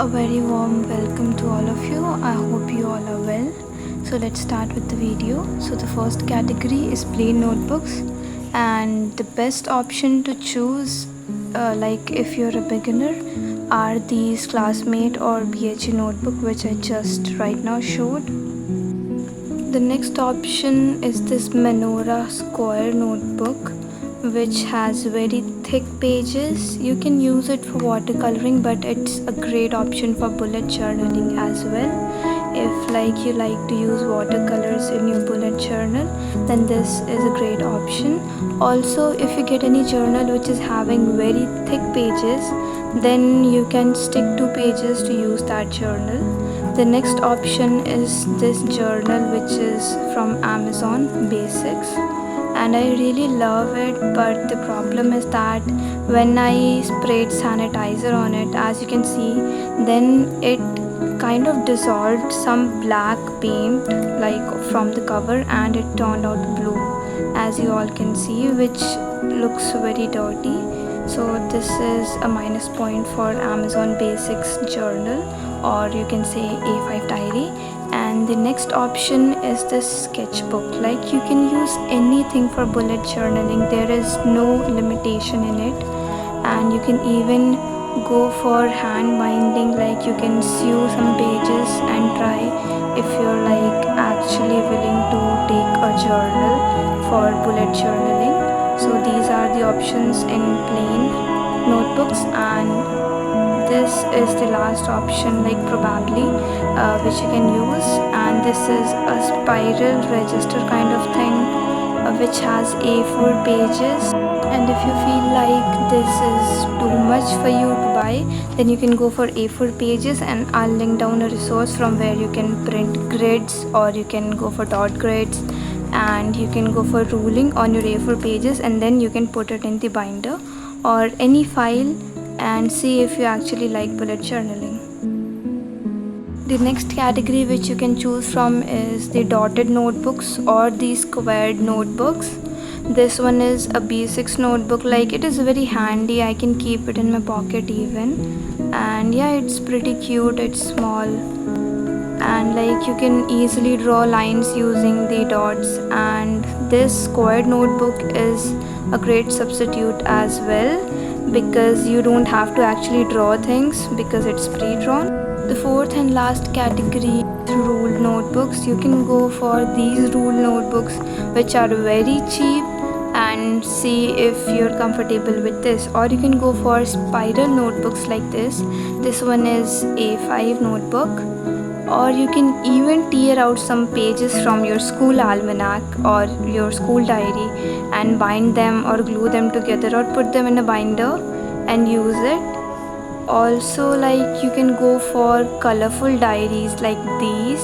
A very warm welcome to all of you. I hope you all are well. So let's start with the video. So the first category is plain notebooks, and the best option to choose like if you're a beginner are these Classmate or BHE notebook, which I just right now showed. The next option is this Manora square notebook, which has very thick pages. You can use it for watercoloring, but it's a great option for bullet journaling as well. If you like to use watercolors in your bullet journal, then this is a great option. Also, if you get any journal which is having very thick pages, then you can stick to pages to use that journal. The next option is this journal, which is from Amazon Basics, and I really love it, but the problem is that when I sprayed sanitizer on it, as you can see, then it kind of dissolved some black paint from the cover, and it turned out blue, as you all can see, which looks very dirty. So this is a minus point for Amazon Basics journal, or you can say A5 diary. And the next option is this sketchbook. You can use anything for bullet journaling. There is no limitation in it, and you can even go for hand binding. You can sew some pages and try if you're actually willing to take a journal for bullet journaling. So these are the options in plain notebooks, and this is the last option probably which you can use, and this is a spiral register kind of thing which has A4 pages. And if you feel like this is too much for you to buy, then you can go for A4 pages, and I'll link down a resource from where you can print grids, or you can go for dot grids, and you can go for ruling on your A4 pages, and then you can put it in the binder or any file and see if you actually like bullet journaling. The next category which you can choose from is the dotted notebooks or the squared notebooks. This one is a B6 notebook. It is very handy. I can keep it in my pocket even, and yeah, it's pretty cute. It's small, and you can easily draw lines using the dots, and this squared notebook is a great substitute as well, because you don't have to actually draw things because it's pre-drawn. The fourth and last category is ruled notebooks. You can go for these ruled notebooks, which are very cheap, and see if you're comfortable with this. Or you can go for spiral notebooks like this. This one is A5 notebook, or you can even tear out some pages from your school almanac or your school diary and bind them or glue them together or put them in a binder and use it. Also, you can go for colorful diaries like these.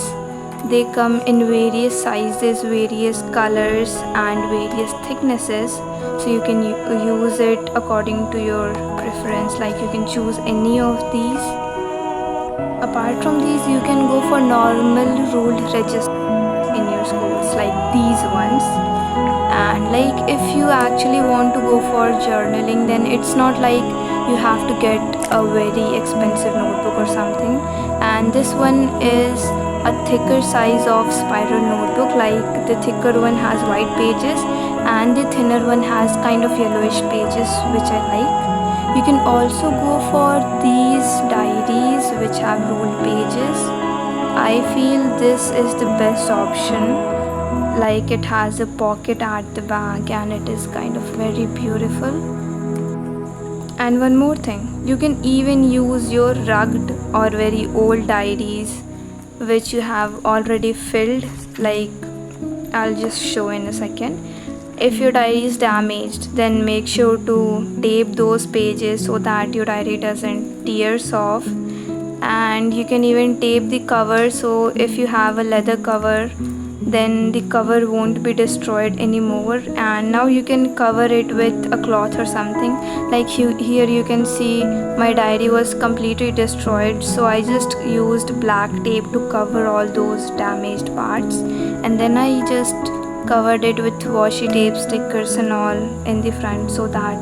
They come in various sizes, various colors, and various thicknesses, so you can use it according to your preference. You can choose any of these. Apart from these, you can go for normal ruled registers in your schools, like these ones. And if you actually want to go for journaling, then it's not you have to get a very expensive notebook or something. And this one is a thicker size of spiral notebook. The thicker one has white pages, and the thinner one has kind of yellowish pages, which I like. You can also go for these diaries which have ruled pages. I feel this is the best option. It has a pocket at the back, and it is kind of very beautiful. And one more thing, you can even use your rugged or very old diaries which you have already filled. I'll just show in a second. If your diary is damaged, then make sure to tape those pages so that your diary doesn't tears off. And you can even tape the cover, so if you have a leather cover, then the cover won't be destroyed anymore. And now you can cover it with a cloth or something. Here you can see my diary was completely destroyed, so I just used black tape to cover all those damaged parts, and then I just covered it with washi tape, stickers and all in the front, so that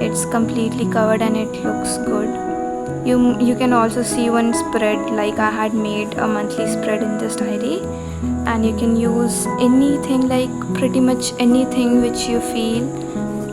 it's completely covered and it looks good. You can also see one spread, like I had made a monthly spread in this diary, and you can use anything, like pretty much anything which you feel.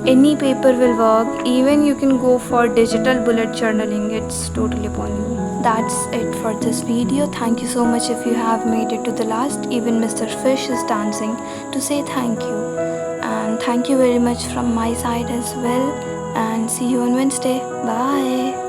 Any paper will work. Even you can go for digital bullet journaling. It's totally upon you. That's it for this video. Thank you so much if you have made it to the last. Even Mr. Fish is dancing to say thank you. And thank you very much from my side as well. And see you on Wednesday. Bye.